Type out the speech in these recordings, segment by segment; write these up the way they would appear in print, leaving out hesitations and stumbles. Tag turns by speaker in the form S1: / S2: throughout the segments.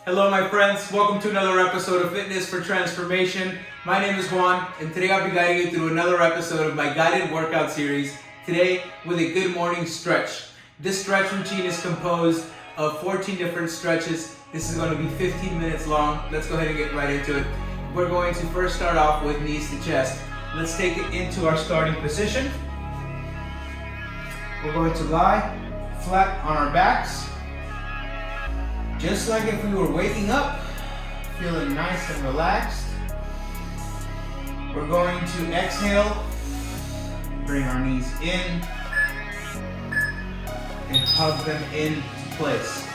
S1: Hello my friends, welcome to another episode of Fitness for Transformation. My name is Juan and today I'll be guiding you through another episode of my guided workout series, today with a good morning stretch. This stretch routine is composed of 14 different stretches. This is going to be 15 minutes long. Let's go ahead and get right into it. We're going to first start off with knees to chest. Let's take it into our starting position. We're going to lie flat on our backs. Just like if we were waking up, feeling nice and relaxed. We're going to exhale, bring our knees in, and hug them into place.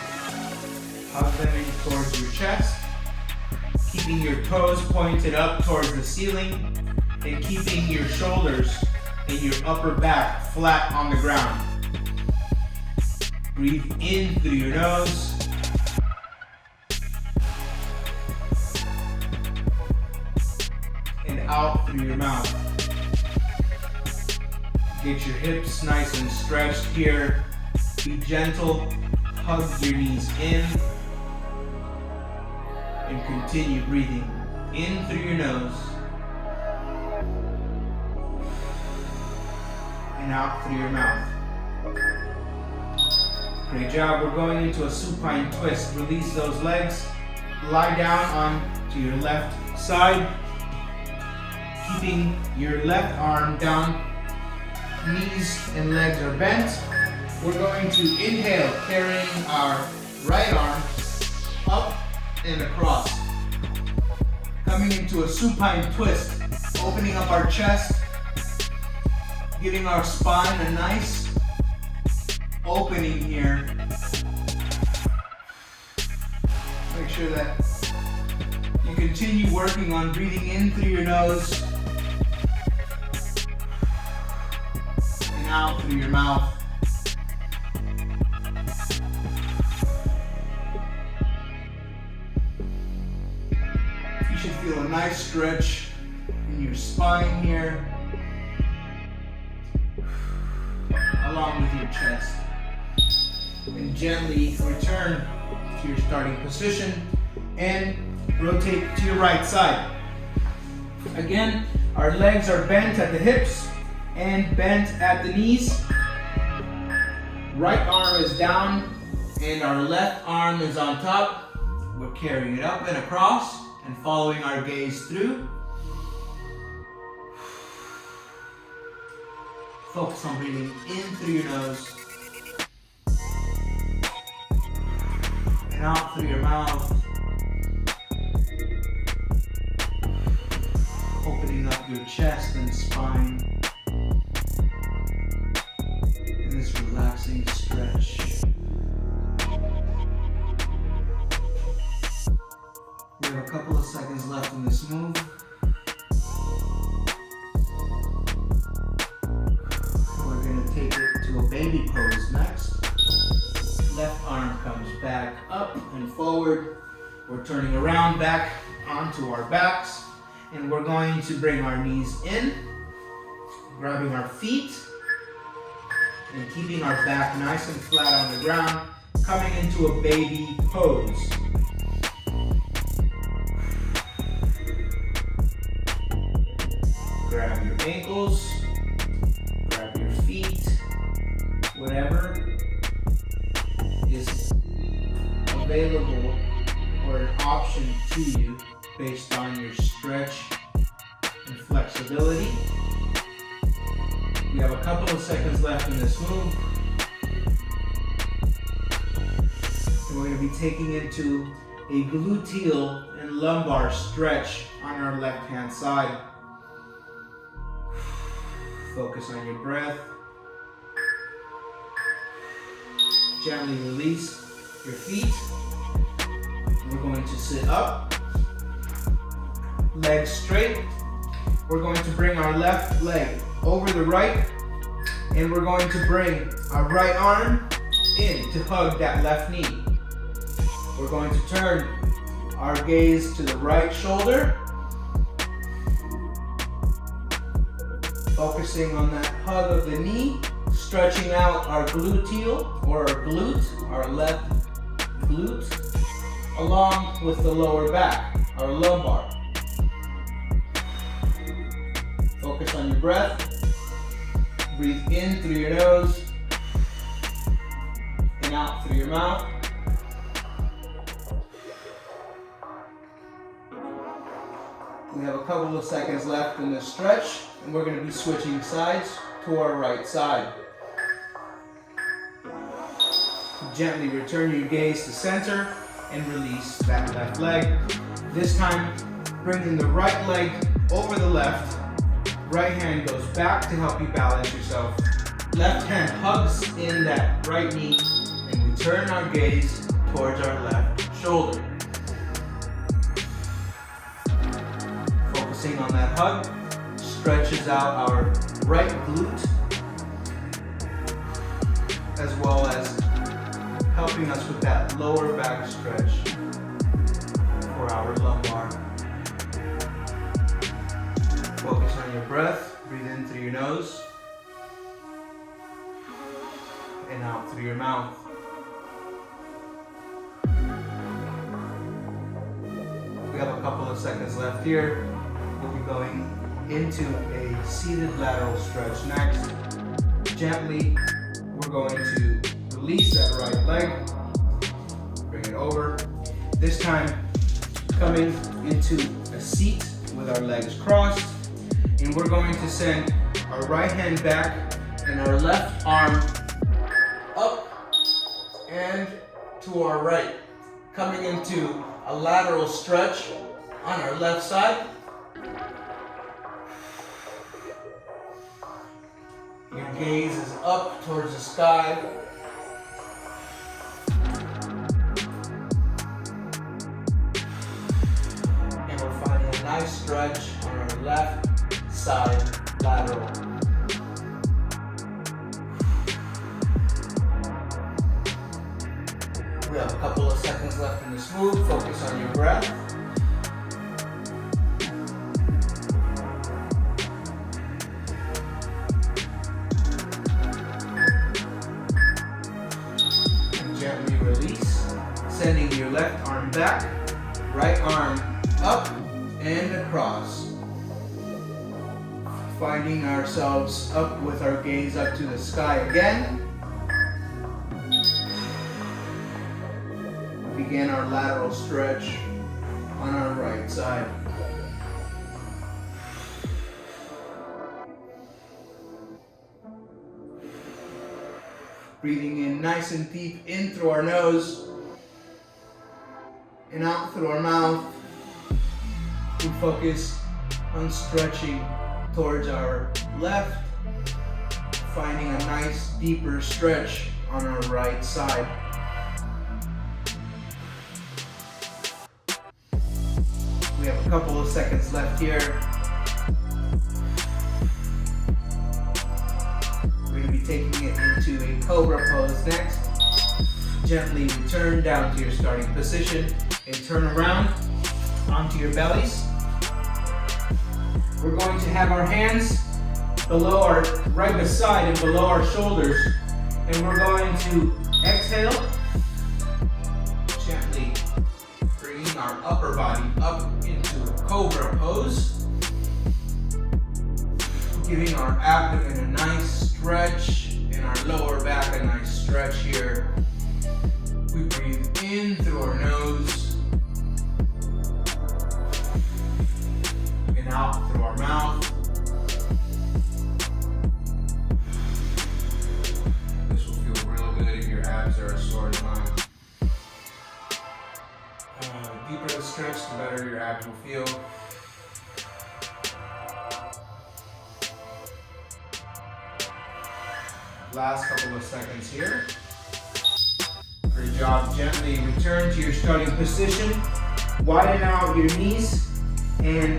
S1: Hug them in towards your chest, keeping your toes pointed up towards the ceiling, and keeping your shoulders and your upper back flat on the ground. Breathe in through your nose. And out through your mouth. Get your hips nice and stretched here. Be gentle. Hug your knees in. And continue breathing in through your nose. And out through your mouth. Great job. We're going into a supine twist. Release those legs. Lie down onto your left side. Keeping your left arm down, knees and legs are bent. We're going to inhale, carrying our right arm up and across. Coming into a supine twist, opening up our chest, giving our spine a nice opening here. Make sure that you continue working on breathing in through your nose. Out through your mouth. You should feel a nice stretch in your spine here, along with your chest. And gently return to your starting position and rotate to your right side. Again, our legs are bent at the hips and bent at the knees. Right arm is down and our left arm is on top. We're carrying it up and across and following our gaze through. Focus on breathing in through your nose and out through your mouth. Opening up your chest and spine. Relaxing stretch. We have a couple of seconds left in this move. We're going to take it to a baby pose next. Left arm comes back up and forward. We're turning around back onto our backs. And we're going to bring our knees in, grabbing our feet, and keeping our back nice and flat on the ground, coming into a baby pose. Grab your ankles, grab your feet, whatever is available or an option to you based on your stretch and flexibility. We have a couple of seconds left in this move. And we're going to be taking into a gluteal and lumbar stretch on our left hand side. Focus on your breath. Gently release your feet. We're going to sit up. Legs straight. We're going to bring our left leg over the right, and we're going to bring our right arm in to hug that left knee. We're going to turn our gaze to the right shoulder, focusing on that hug of the knee, stretching out our gluteal or our glute, our left glute, along with the lower back, our lumbar. Focus on your breath. Breathe in through your nose and out through your mouth. We have a couple of seconds left in this stretch, and we're going to be switching sides to our right side. Gently return your gaze to center and release that left leg. This time, bringing the right leg over the left. Right hand goes back to help you balance yourself. Left hand hugs in that right knee, and we turn our gaze towards our left shoulder. Focusing on that hug, stretches out our right glute, as well as helping us with that lower back stretch for our lumbar. Focus on your breath. Breathe in through your nose and out through your mouth. We have a couple of seconds left here. We'll be going into a seated lateral stretch next. Gently, we're going to release that right leg. Bring it over. This time, coming into a seat with our legs crossed. And we're going to send our right hand back and our left arm up and to our right. Coming into a lateral stretch on our left side. Your gaze is up towards the sky. And we're finding a nice stretch on our left side lateral. We have a couple of seconds left in this move. Focus on your breath. And gently release, sending your left arm back, right arm up and across. Finding ourselves up with our gaze up to the sky again. Begin our lateral stretch on our right side. Breathing in nice and deep in through our nose and out through our mouth. We focus on stretching towards our left, finding a nice deeper stretch on our right side. We have a couple of seconds left here. We're going to be taking it into a Cobra pose next. Gently return down to your starting position and turn around onto your bellies. We're going to have our hands below our, right beside and below our shoulders. And we're going to exhale, gently bringing our upper body up into a Cobra pose. Giving our abdomen a nice stretch and our lower back a nice stretch here. We breathe in through our nose. Out through our mouth. This will feel real good if your abs are as sore as mine. The deeper the stretch, the better your abs will feel. Last couple of seconds here. Great job. Gently return to your starting position. Widen out your knees and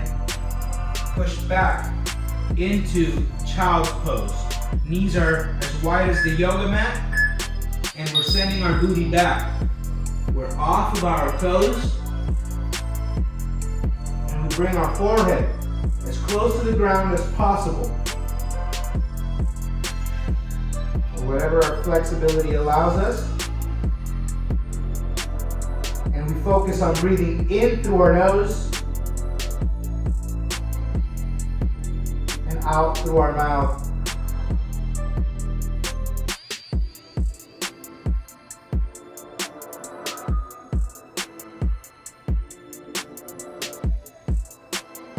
S1: push back into child's pose. Knees are as wide as the yoga mat, and we're sending our booty back. We're off of our toes, and we bring our forehead as close to the ground as possible. Whatever our flexibility allows us. And We focus on breathing in through our nose and out through our mouth.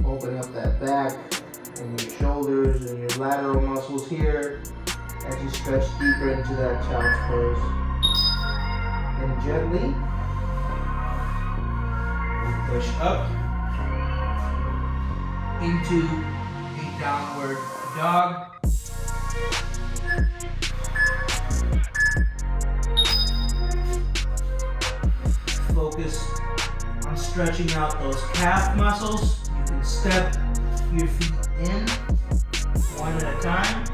S1: Open up that back and your shoulders and your lateral muscles here as you stretch deeper into that child's pose. And gently push up into a downward dog. Focus on stretching out those calf muscles. You can step your feet in one at a time.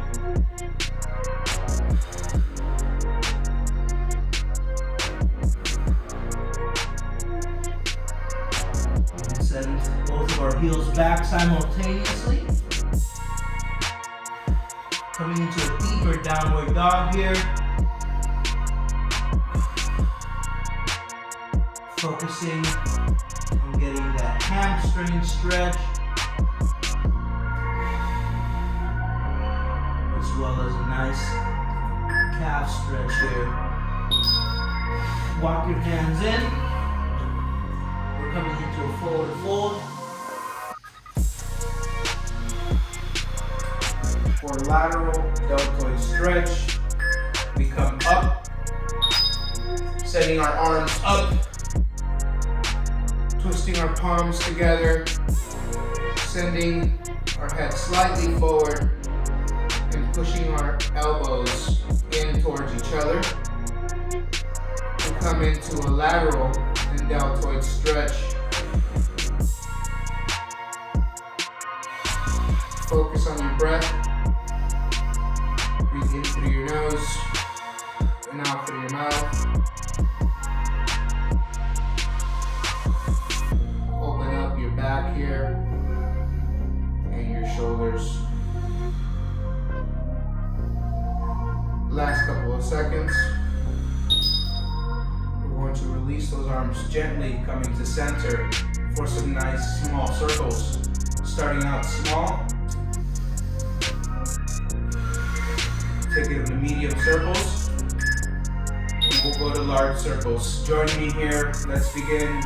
S1: And send both of our heels back simultaneously. Coming into a deeper downward dog here. Focusing on getting that hamstring stretch, as well as a nice calf stretch here. Walk your hands in. We're coming into a forward fold. For lateral deltoid stretch, we come up, setting our arms up, twisting our palms together, sending our head slightly forward, and pushing our elbows in towards each other. We come into a lateral and deltoid stretch. Focus on your breath. Breathe in through your nose and out through your mouth. Open up your back here and your shoulders. Last couple of seconds. We're going to release those arms gently, coming to center for some nice small circles. Starting out small. Take it into medium circles. And we'll go to large circles. Join me here. Let's begin.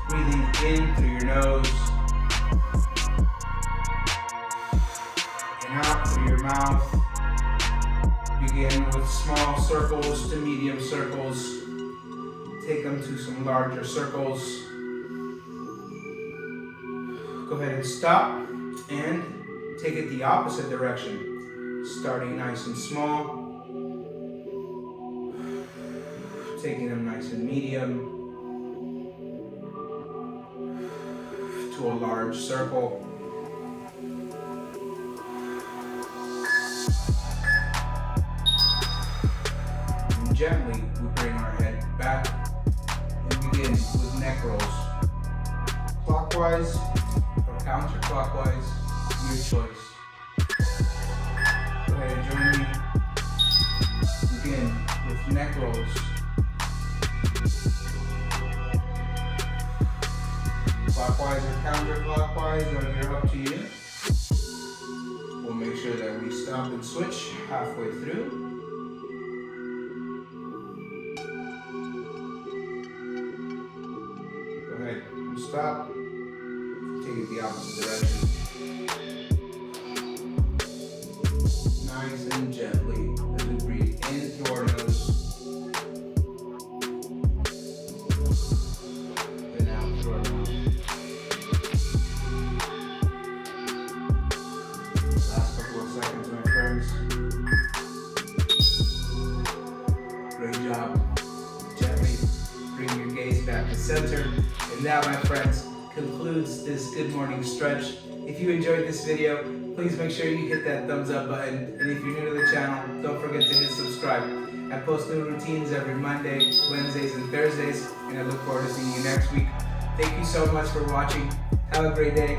S1: Breathing in through your nose and out through your mouth. Begin with small circles to medium circles. Take them to some larger circles. Go ahead and stop and take it the opposite direction. Starting nice and small. Taking them nice and medium. To a large circle. And gently, we bring our head back and begin with neck rolls. Clockwise or counterclockwise, your choice. Go ahead and join me. Begin with neck rolls. Clockwise or counterclockwise, you're up to you. We'll make sure that we stop and switch halfway through. Go ahead and stop. Take it the opposite direction. Nice and gently as we breathe in through our nose. And out through our mouth. Last couple of seconds, my friends. Great job. Gently bring your gaze back to center. And that, my friends, concludes this good morning stretch. If you enjoyed this video, please make sure you hit that thumbs up button. And if you're new to the channel, don't forget to hit subscribe. I post new routines every Monday, Wednesdays, and Thursdays, and I look forward to seeing you next week. Thank you so much for watching. Have a great day.